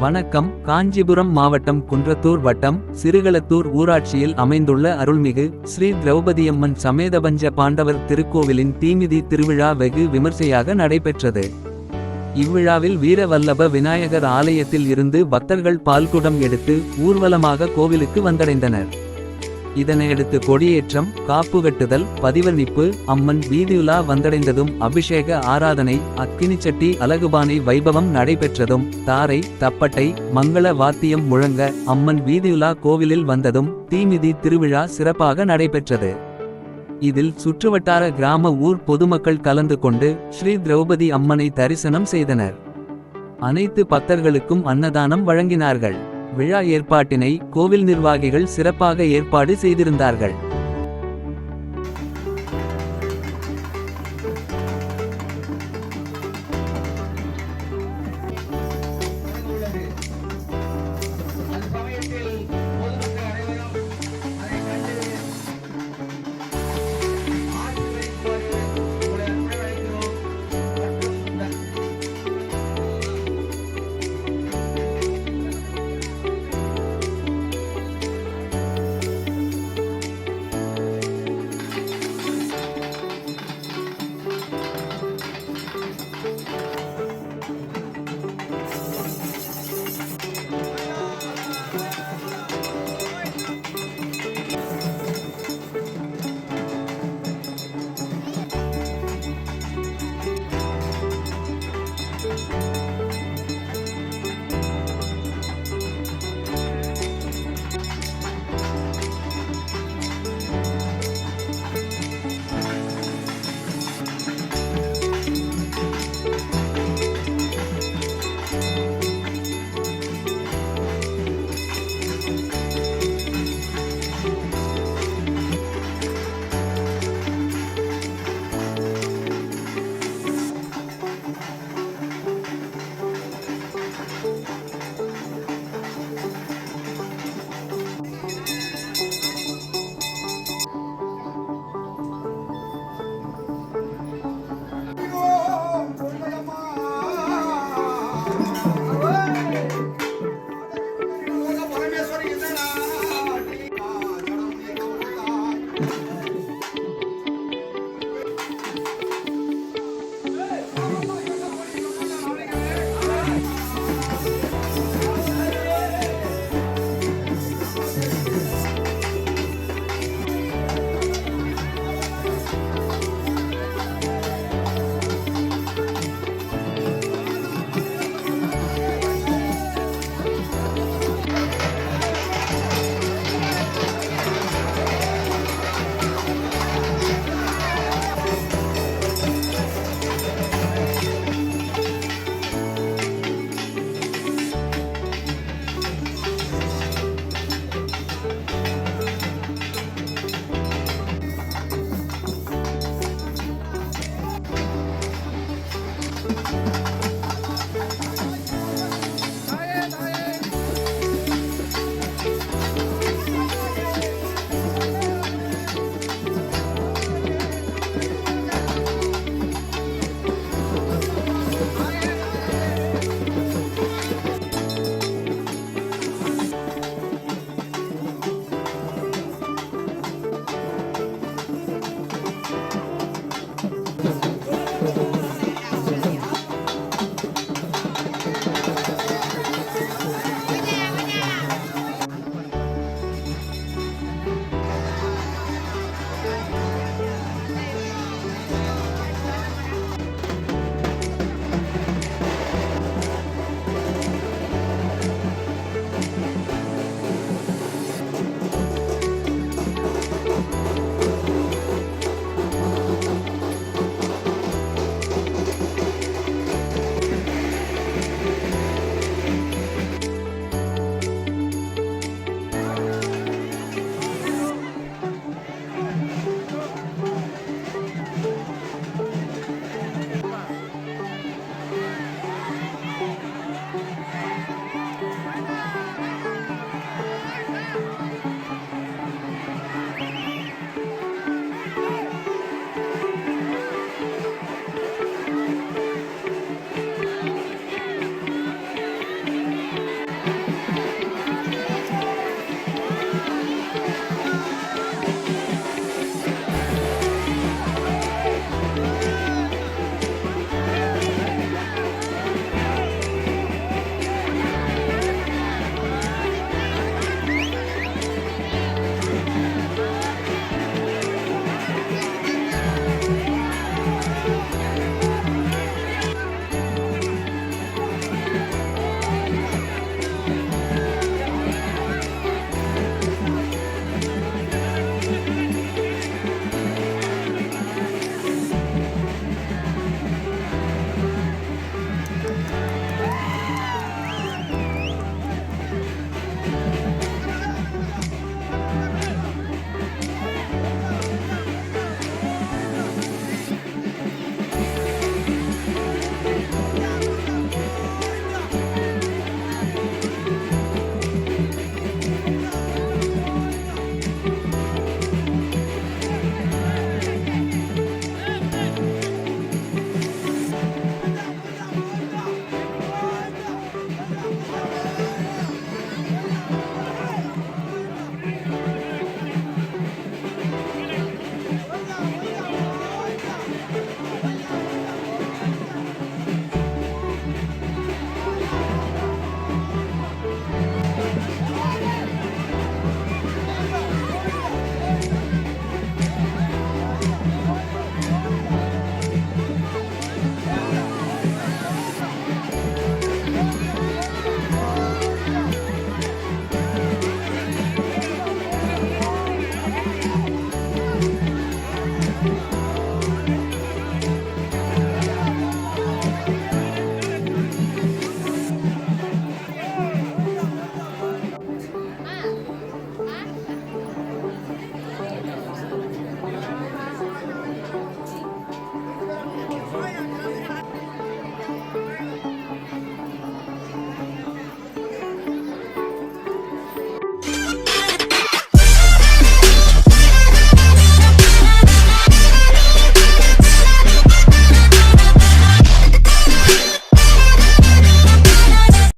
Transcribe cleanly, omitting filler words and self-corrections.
வணக்கம். காஞ்சிபுரம் மாவட்டம் குன்றத்தூர் வட்டம் சிறுகளத்தூர் ஊராட்சியில் அமைந்துள்ள அருள்மிகு ஸ்ரீ திரௌபதியம்மன் சமேதபஞ்ச பாண்டவர் திருக்கோவிலின் தீமிதி திருவிழா வெகு விமர்சையாக நடைபெற்றது. இவ்விழாவில் வீரவல்லப விநாயகர் ஆலயத்தில் இருந்து பக்தர்கள் பால்குடம் எடுத்து ஊர்வலமாக கோவிலுக்கு வந்தடைந்தனர். இதனையடுத்து கொடியேற்றம், காப்புகட்டுதல், பதிவர்ணிப்பு, அம்மன் வீதியுலா வந்தடைந்ததும் அபிஷேக ஆராதனை, அக்கினிச்சட்டி அலகுபானை வைபவம் நடைபெற்றதும் தாரை தப்பட்டை மங்கள வாத்தியம் முழங்க அம்மன் வீதியுலா கோவிலில் வந்ததும் தீமிதி திருவிழா சிறப்பாக நடைபெற்றது. இதில் சுற்றுவட்டார கிராம ஊர் பொதுமக்கள் கலந்து கொண்டு ஸ்ரீ திரௌபதி அம்மனை தரிசனம் செய்தனர். அனைத்து பக்தர்களுக்கும் அன்னதானம் வழங்கினார்கள். விழா ஏற்பாட்டினை கோவில் நிர்வாகிகள் சிறப்பாக ஏற்பாடு செய்திருந்தார்கள்.